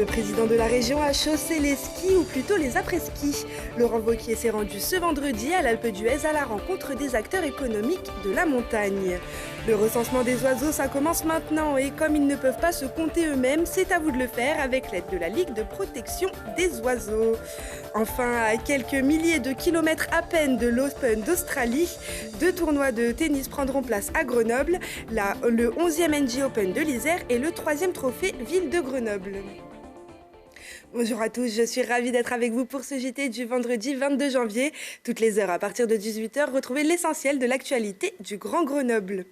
Le président de la région a chaussé les skis, ou plutôt les après-ski. Laurent Wauquiez s'est rendu ce vendredi à l'Alpe d'Huez à la rencontre des acteurs économiques de la montagne. Le recensement des oiseaux, ça commence maintenant et comme ils ne peuvent pas se compter eux-mêmes, c'est à vous de le faire avec l'aide de la Ligue de protection des oiseaux. Enfin, à quelques milliers de kilomètres à peine de l'Open d'Australie, 2 tournois de tennis prendront place à Grenoble, le 11e NJ Open de l'Isère et le 3e trophée Ville de Grenoble. Bonjour à tous, je suis ravie d'être avec vous pour ce JT du vendredi 22 janvier. Toutes les heures à partir de 18h, retrouvez l'essentiel de l'actualité du Grand Grenoble.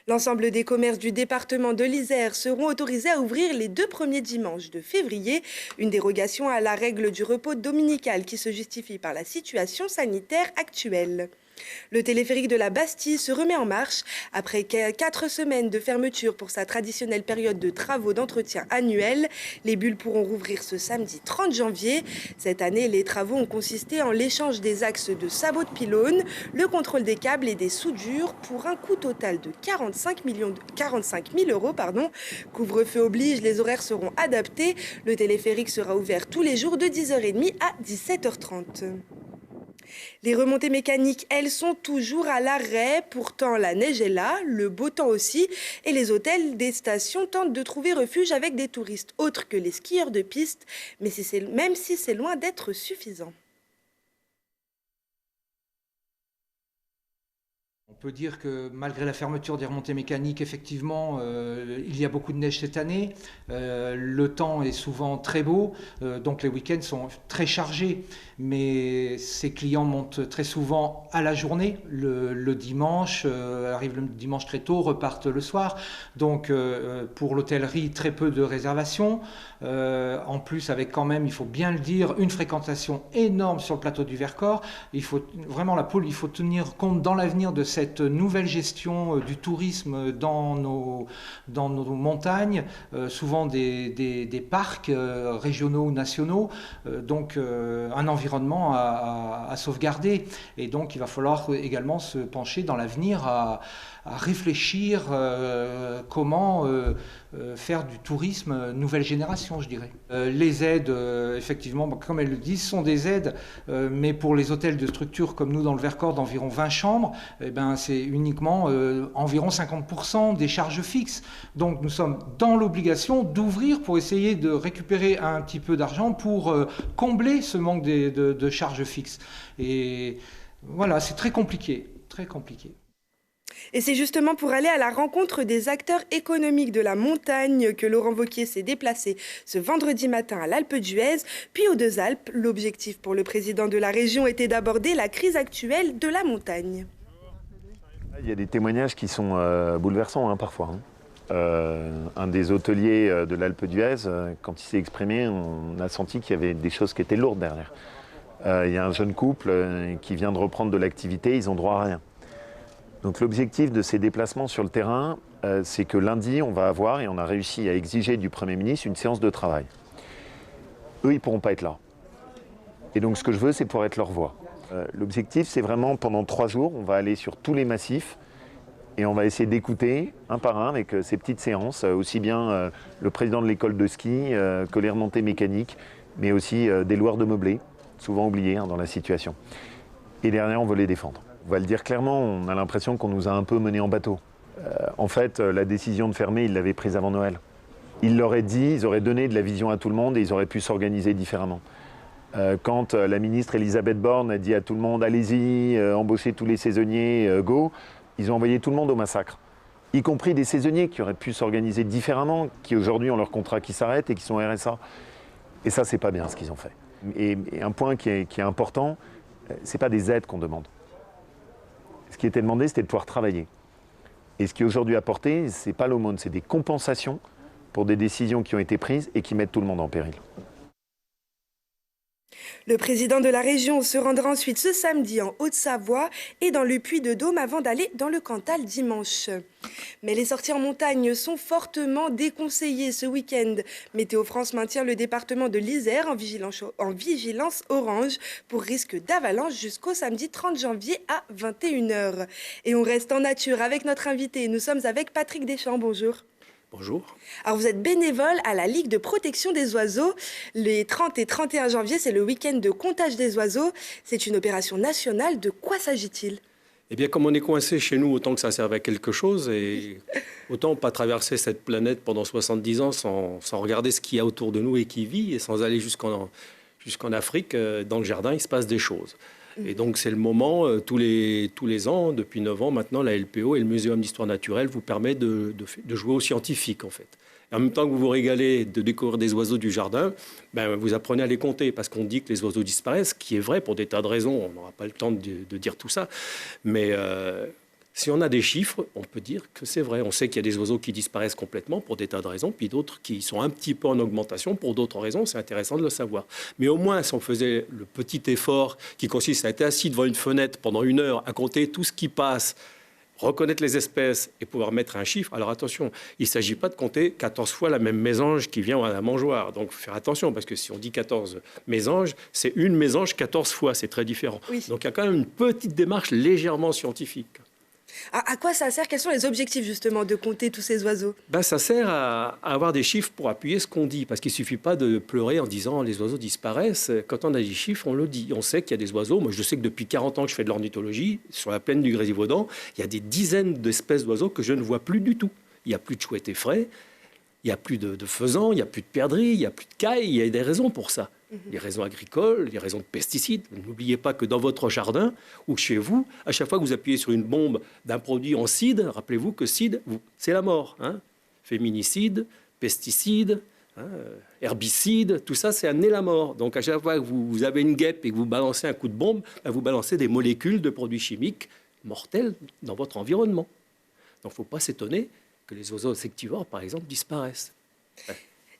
L'ensemble des commerces du département de l'Isère seront autorisés à ouvrir les 2 premiers dimanches de février, une dérogation à la règle du repos dominical qui se justifie par la situation sanitaire actuelle. Le téléphérique de la Bastille se remet en marche après 4 semaines de fermeture pour sa traditionnelle période de travaux d'entretien annuel. Les bulles pourront rouvrir ce samedi 30 janvier. Cette année, les travaux ont consisté en l'échange des axes de sabots de pylônes, le contrôle des câbles et des soudures pour un coût total de 45 000 €. Couvre-feu oblige, les horaires seront adaptés. Le téléphérique sera ouvert tous les jours de 10h30 à 17h30. Les remontées mécaniques, elles, sont toujours à l'arrêt. Pourtant, la neige est là, le beau temps aussi. Et les hôtels des stations tentent de trouver refuge avec des touristes autres que les skieurs de piste. Mais même si c'est loin d'être suffisant. On peut dire que malgré la fermeture des remontées mécaniques, effectivement, il y a beaucoup de neige cette année. Le temps est souvent très beau, donc les week-ends sont très chargés. Mais ces clients montent très souvent à la journée, le dimanche, arrivent le dimanche très tôt, repartent le soir. Donc pour l'hôtellerie, très peu de réservations. En plus, avec quand même, il faut bien le dire, une fréquentation énorme sur le plateau du Vercors. Il faut vraiment il faut tenir compte dans l'avenir de cette nouvelle gestion du tourisme dans nos montagnes, souvent des parcs régionaux ou nationaux, donc un environnement à sauvegarder. Et donc il va falloir également se pencher dans l'avenir à réfléchir comment faire du tourisme nouvelle génération, je dirais. Les aides, effectivement, comme elles le disent, sont des aides, mais pour les hôtels de structure comme nous dans le Vercors d'environ 20 chambres, c'est uniquement environ 50% des charges fixes. Donc nous sommes dans l'obligation d'ouvrir pour essayer de récupérer un petit peu d'argent pour combler ce manque de charges fixes. Et voilà, c'est très compliqué, très compliqué. Et c'est justement pour aller à la rencontre des acteurs économiques de la montagne que Laurent Wauquiez s'est déplacé ce vendredi matin à l'Alpe d'Huez, puis aux Deux Alpes. L'objectif pour le président de la région était d'aborder la crise actuelle de la montagne. Il y a des témoignages qui sont bouleversants parfois. Un des hôteliers de l'Alpe d'Huez, quand il s'est exprimé, on a senti qu'il y avait des choses qui étaient lourdes derrière. Il y a un jeune couple qui vient de reprendre de l'activité, ils n'ont droit à rien. Donc l'objectif de ces déplacements sur le terrain, c'est que lundi, on va avoir, et on a réussi à exiger du Premier ministre, une séance de travail. Eux, ils ne pourront pas être là. Et donc ce que je veux, c'est pouvoir être leur voix. L'objectif, c'est vraiment, pendant 3 jours, on va aller sur tous les massifs et on va essayer d'écouter, un par un, avec ces petites séances, aussi bien le président de l'école de ski que les remontées mécaniques, mais aussi des loueurs de meublés, souvent oubliés dans la situation. Et derrière, on veut les défendre. On va le dire clairement, on a l'impression qu'on nous a un peu menés en bateau. En fait, la décision de fermer, ils l'avaient prise avant Noël. Ils l'auraient dit, ils auraient donné de la vision à tout le monde et ils auraient pu s'organiser différemment. Quand la ministre Elisabeth Borne a dit à tout le monde « allez-y, embauchez tous les saisonniers, go », ils ont envoyé tout le monde au massacre. Y compris des saisonniers qui auraient pu s'organiser différemment, qui aujourd'hui ont leur contrat qui s'arrête et qui sont RSA. Et ça, c'est pas bien ce qu'ils ont fait. Et un point qui est important, c'est pas des aides qu'on demande. Ce qui était demandé, c'était de pouvoir travailler. Et ce qui est aujourd'hui apporté, ce n'est pas l'aumône, c'est des compensations pour des décisions qui ont été prises et qui mettent tout le monde en péril. Le président de la région se rendra ensuite ce samedi en Haute-Savoie et dans le Puy-de-Dôme avant d'aller dans le Cantal dimanche. Mais les sorties en montagne sont fortement déconseillées ce week-end. Météo France maintient le département de l'Isère en vigilance orange pour risque d'avalanche jusqu'au samedi 30 janvier à 21h. Et on reste en nature avec notre invité. Nous sommes avec Patrick Deschamps. Bonjour. Bonjour. Alors vous êtes bénévole à la Ligue de protection des oiseaux. Les 30 et 31 janvier, c'est le week-end de comptage des oiseaux. C'est une opération nationale. De quoi s'agit-il ? Eh bien, comme on est coincé chez nous, autant que ça serve à quelque chose, et autant pas traverser cette planète pendant 70 ans sans regarder ce qu'il y a autour de nous et qui vit, et sans aller jusqu'en Afrique, dans le jardin, il se passe des choses. Et donc, c'est le moment, tous les ans, depuis 9 ans maintenant, la LPO et le Muséum d'histoire naturelle vous permettent de jouer aux scientifiques, en fait. Et en même temps que vous vous régalez de découvrir des oiseaux du jardin, vous apprenez à les compter, parce qu'on dit que les oiseaux disparaissent, ce qui est vrai pour des tas de raisons. On n'aura pas le temps de dire tout ça. Mais si on a des chiffres, on peut dire que c'est vrai. On sait qu'il y a des oiseaux qui disparaissent complètement pour des tas de raisons, puis d'autres qui sont un petit peu en augmentation pour d'autres raisons. C'est intéressant de le savoir. Mais au moins, si on faisait le petit effort qui consiste à être assis devant une fenêtre pendant 1 heure, à compter tout ce qui passe, reconnaître les espèces et pouvoir mettre un chiffre. Alors attention, il ne s'agit pas de compter 14 fois la même mésange qui vient à la mangeoire. Donc, il faut faire attention, parce que si on dit 14 mésanges, c'est une mésange 14 fois, c'est très différent. Oui. Donc, il y a quand même une petite démarche légèrement scientifique. À quoi ça sert ? Quels sont les objectifs justement de compter tous ces oiseaux ? Ça sert à avoir des chiffres pour appuyer ce qu'on dit, parce qu'il ne suffit pas de pleurer en disant les oiseaux disparaissent. Quand on a des chiffres, on le dit. On sait qu'il y a des oiseaux. Moi, je sais que depuis 40 ans que je fais de l'ornithologie, sur la plaine du Grésivaudan, il y a des dizaines d'espèces d'oiseaux que je ne vois plus du tout. Il n'y a plus de chouettes effraies, il n'y a plus de faisans, il n'y a plus de perdrix, il n'y a plus de cailles. Il y a des raisons pour ça. Les raisons agricoles, les raisons de pesticides. N'oubliez pas que dans votre jardin ou chez vous, à chaque fois que vous appuyez sur une bombe d'un produit en CID, rappelez-vous que CID, c'est la mort. Féminicide, pesticides, herbicides, tout ça, c'est amener la mort. Donc à chaque fois que vous avez une guêpe et que vous balancez un coup de bombe, vous balancez des molécules de produits chimiques mortels dans votre environnement. Donc il ne faut pas s'étonner que les oiseaux insectivores, par exemple, disparaissent.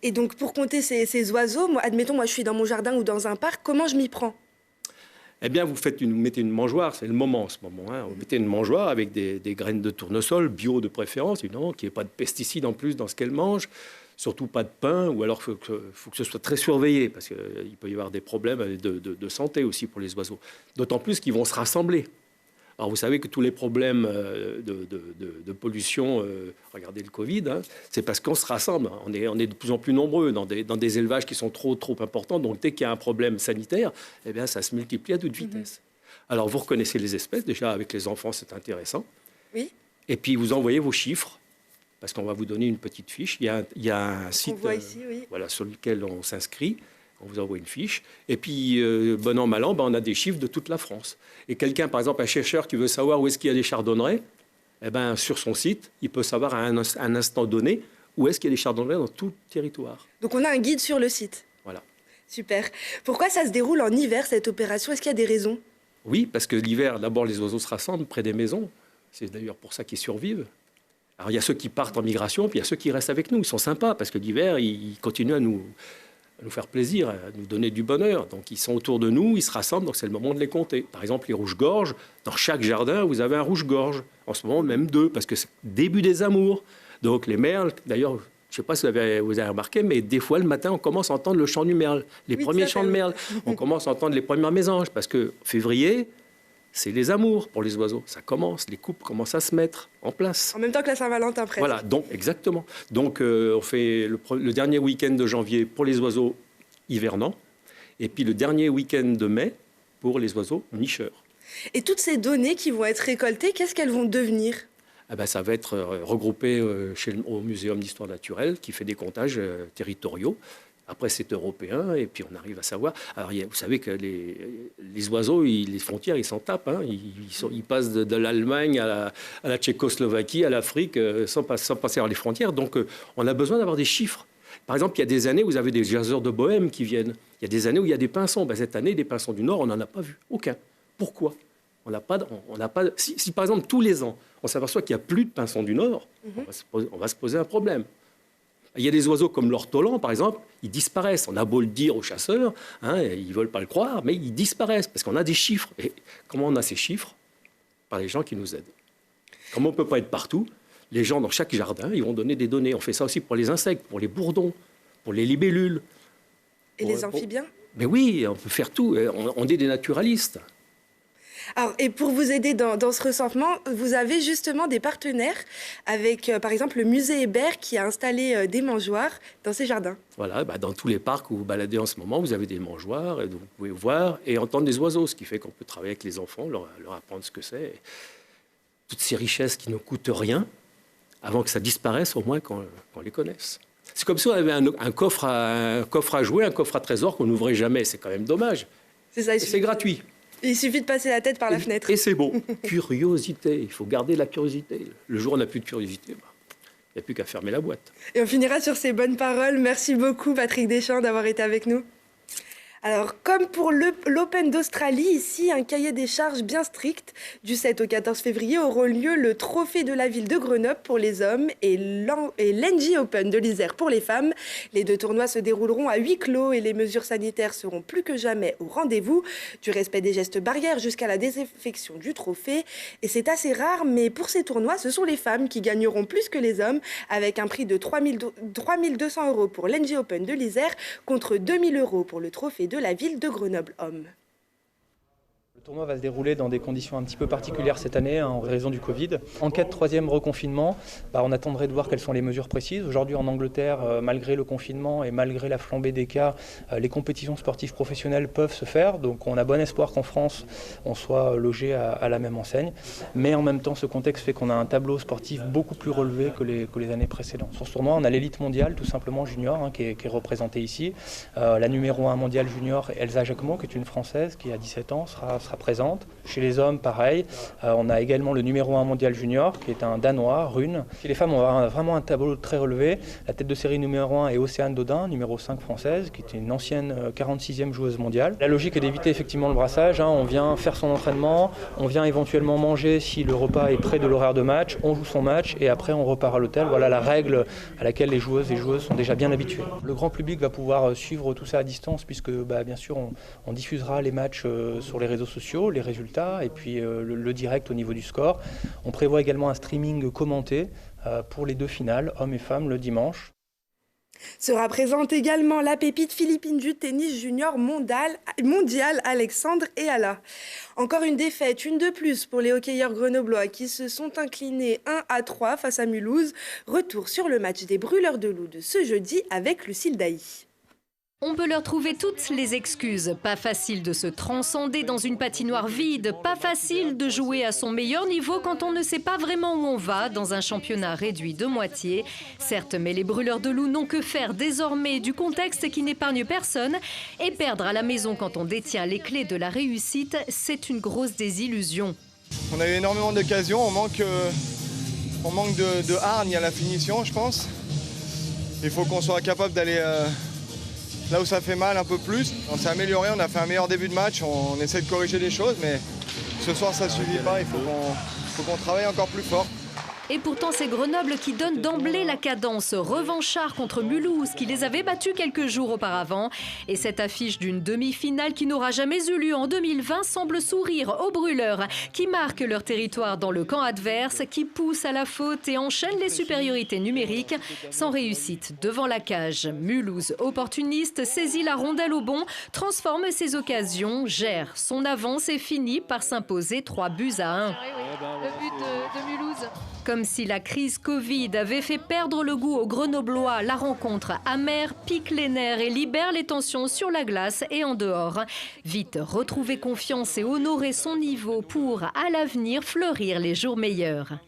Et donc, pour compter ces oiseaux, admettons, moi je suis dans mon jardin ou dans un parc, comment je m'y prends ? Eh bien, vous mettez une mangeoire, c'est le moment en ce moment. Vous mettez une mangeoire avec des graines de tournesol, bio de préférence, évidemment, qu'il n'y ait pas de pesticides en plus dans ce qu'elle mange, surtout pas de pain, ou alors il faut que ce soit très surveillé, parce qu'il peut y avoir des problèmes de santé aussi pour les oiseaux. D'autant plus qu'ils vont se rassembler. Alors, vous savez que tous les problèmes de pollution, regardez le Covid, c'est parce qu'on se rassemble. On est de plus en plus nombreux dans des élevages qui sont trop importants. Donc, dès qu'il y a un problème sanitaire, eh bien, ça se multiplie à toute vitesse. Alors, vous reconnaissez les espèces. Déjà, avec les enfants, c'est intéressant. Oui. Et puis, vous envoyez vos chiffres, parce qu'on va vous donner une petite fiche. Il y a un site ici, oui. Voilà, sur lequel on s'inscrit. On vous envoie une fiche. Et puis, bon an, mal an, on a des chiffres de toute la France. Et quelqu'un, par exemple, un chercheur qui veut savoir où est-ce qu'il y a des chardonnerets, sur son site, il peut savoir à un instant donné où est-ce qu'il y a des chardonnerets dans tout le territoire. Donc, on a un guide sur le site. Voilà. Super. Pourquoi ça se déroule en hiver, cette opération ? Est-ce qu'il y a des raisons ? Oui, parce que l'hiver, d'abord, les oiseaux se rassemblent près des maisons. C'est d'ailleurs pour ça qu'ils survivent. Alors, il y a ceux qui partent en migration, puis il y a ceux qui restent avec nous. Ils sont sympas, parce que l'hiver, ils continuent à nous faire plaisir, à nous donner du bonheur. Donc, ils sont autour de nous, ils se rassemblent, donc c'est le moment de les compter. Par exemple, les rouges-gorges, dans chaque jardin, vous avez un rouge-gorge. En ce moment, même 2, parce que c'est le début des amours. Donc, les merles, d'ailleurs, je ne sais pas si vous avez remarqué, mais des fois, le matin, on commence à entendre le chant du merle, les premiers chants de merle. On commence à entendre les premières mésanges, parce que février, c'est les amours pour les oiseaux. Ça commence, les couples commencent à se mettre en place. En même temps que la Saint-Valentin, presque. Voilà, donc exactement. Donc on fait le dernier week-end de janvier pour les oiseaux hivernants, et puis le dernier week-end de mai pour les oiseaux nicheurs. Et toutes ces données qui vont être récoltées, qu'est-ce qu'elles vont devenir ? Ça va être regroupé au Muséum d'histoire naturelle, qui fait des comptages territoriaux. Après, c'est européen, et puis on arrive à savoir. Alors, vous savez que les oiseaux, les frontières, ils s'en tapent. Ils passent de l'Allemagne à la Tchécoslovaquie, à l'Afrique, sans passer par les frontières. Donc, on a besoin d'avoir des chiffres. Par exemple, il y a des années où vous avez des jazzeurs de Bohème qui viennent. Il y a des années où il y a des pinsons. Cette année, des pinsons du Nord, on n'en a pas vu. Aucun. Pourquoi ? On n'a pas. Si, par exemple, tous les ans, on s'aperçoit qu'il n'y a plus de pinsons du Nord, on va se poser un problème. Il y a des oiseaux comme l'ortolan, par exemple, ils disparaissent. On a beau le dire aux chasseurs, ils ne veulent pas le croire, mais ils disparaissent parce qu'on a des chiffres. Et comment on a ces chiffres ? Par les gens qui nous aident. Comme on ne peut pas être partout, les gens dans chaque jardin, ils vont donner des données. On fait ça aussi pour les insectes, pour les bourdons, pour les libellules. Et les amphibiens ? Mais oui, on peut faire tout. On est des naturalistes. Alors, et pour vous aider dans ce recensement, vous avez justement des partenaires avec, par exemple, le musée Hébert qui a installé des mangeoires dans ses jardins. Voilà, dans tous les parcs où vous baladez en ce moment, vous avez des mangeoires, et donc vous pouvez voir et entendre des oiseaux, ce qui fait qu'on peut travailler avec les enfants, leur apprendre ce que c'est. Toutes ces richesses qui ne coûtent rien, avant que ça disparaisse, au moins qu'on les connaisse. C'est comme si on avait un coffre à jouer, un coffre à trésor qu'on n'ouvrait jamais. C'est quand même dommage. C'est ça, c'est gratuit. Il suffit de passer la tête par la fenêtre. Et c'est beau. Curiosité, il faut garder la curiosité. Le jour où on n'a plus de curiosité, il n'y a plus qu'à fermer la boîte. Et on finira sur ces bonnes paroles. Merci beaucoup Patrick Deschamps d'avoir été avec nous. Alors, comme pour l'Open d'Australie, ici, un cahier des charges bien strict. Du 7 au 14 février auront lieu le Trophée de la ville de Grenoble pour les hommes et l'Engie Open de l'Isère pour les femmes. Les deux tournois se dérouleront à huis clos et les mesures sanitaires seront plus que jamais au rendez-vous. Du respect des gestes barrières jusqu'à la désinfection du trophée. Et c'est assez rare, mais pour ces tournois, ce sont les femmes qui gagneront plus que les hommes, avec un prix de 3 200 € pour l'Engie Open de l'Isère contre 2 000 € pour le Trophée de la ville de Grenoble Hommes. Le tournoi va se dérouler dans des conditions un petit peu particulières cette année en raison du Covid. En cas de troisième reconfinement, on attendrait de voir quelles sont les mesures précises. Aujourd'hui en Angleterre, malgré le confinement et malgré la flambée des cas, les compétitions sportives professionnelles peuvent se faire. Donc on a bon espoir qu'en France, on soit logé à la même enseigne. Mais en même temps, ce contexte fait qu'on a un tableau sportif beaucoup plus relevé que les années précédentes. Sur ce tournoi, on a l'élite mondiale, tout simplement junior, qui est représentée ici. La numéro 1 mondiale junior, Elsa Jacquemot, qui est une Française, qui a 17 ans, sera présente. Chez les hommes, pareil. On a également le numéro 1 mondial junior, qui est un Danois, Rune. Chez les femmes, on a vraiment un tableau très relevé. La tête de série numéro 1 est Océane Dodin, numéro 5 française, qui était une ancienne 46e joueuse mondiale. La logique est d'éviter effectivement le brassage. On vient faire son entraînement, on vient éventuellement manger si le repas est près de l'horaire de match, on joue son match et après on repart à l'hôtel. Voilà la règle à laquelle les joueuses et joueuses sont déjà bien habituées. Le grand public va pouvoir suivre tout ça à distance puisque bien sûr on diffusera les matchs sur les réseaux sociaux, les résultats et puis le direct au niveau du score. On prévoit également un streaming commenté pour les deux finales, hommes et femmes, le dimanche. Sera présente également la pépite philippine du tennis junior mondial Alexandre Eala. Encore une défaite, une de plus pour les hockeyeurs grenoblois qui se sont inclinés 1-3 face à Mulhouse. Retour sur le match des Brûleurs de Loup de ce jeudi avec Lucille Dailly. On peut leur trouver toutes les excuses. Pas facile de se transcender dans une patinoire vide, pas facile de jouer à son meilleur niveau quand on ne sait pas vraiment où on va dans un championnat réduit de moitié. Certes, mais les Brûleurs de Loup n'ont que faire désormais du contexte qui n'épargne personne. Et perdre à la maison quand on détient les clés de la réussite, c'est une grosse désillusion. On a eu énormément d'occasions, on manque de hargne à la finition, je pense. Il faut qu'on soit capable d'aller là où ça fait mal un peu plus. On s'est amélioré, on a fait un meilleur début de match, on essaie de corriger des choses, mais ce soir ça ne suffit pas, il faut qu'on travaille encore plus fort. Et pourtant, c'est Grenoble qui donne d'emblée la cadence. Revanchard contre Mulhouse, qui les avait battus quelques jours auparavant. Et cette affiche d'une demi-finale qui n'aura jamais eu lieu en 2020 semble sourire aux Brûleurs, qui marquent leur territoire dans le camp adverse, qui poussent à la faute et enchaînent les supériorités numériques, sans réussite devant la cage. Mulhouse, opportuniste, saisit la rondelle au bond, transforme ses occasions, gère son avance et finit par s'imposer 3-1. Le but de Mulhouse. Comme si la crise Covid avait fait perdre le goût aux Grenoblois, la rencontre amère pique les nerfs et libère les tensions sur la glace et en dehors. Vite retrouver confiance et honorer son niveau pour, à l'avenir, fleurir les jours meilleurs.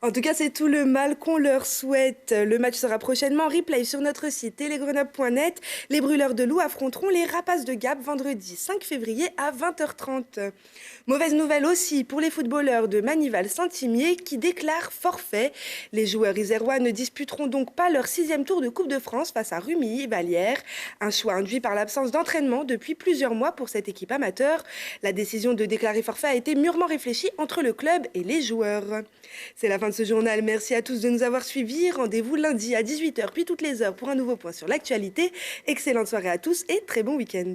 En tout cas, c'est tout le mal qu'on leur souhaite. Le match sera prochainement en replay sur notre site télégrenoble.net. Les Brûleurs de Loup affronteront les Rapaces de Gap vendredi 5 février à 20h30. Mauvaise nouvelle aussi pour les footballeurs de Manival-Saint-Imier qui déclarent forfait. Les joueurs isérois ne disputeront donc pas leur 6e tour de Coupe de France face à Rumilly-Vallière. Un choix induit par l'absence d'entraînement depuis plusieurs mois pour cette équipe amateur. La décision de déclarer forfait a été mûrement réfléchie entre le club et les joueurs. C'est la fin de ce journal. Merci à tous de nous avoir suivis. Rendez-vous lundi à 18h puis toutes les heures pour un nouveau point sur l'actualité. Excellente soirée à tous et très bon week-end.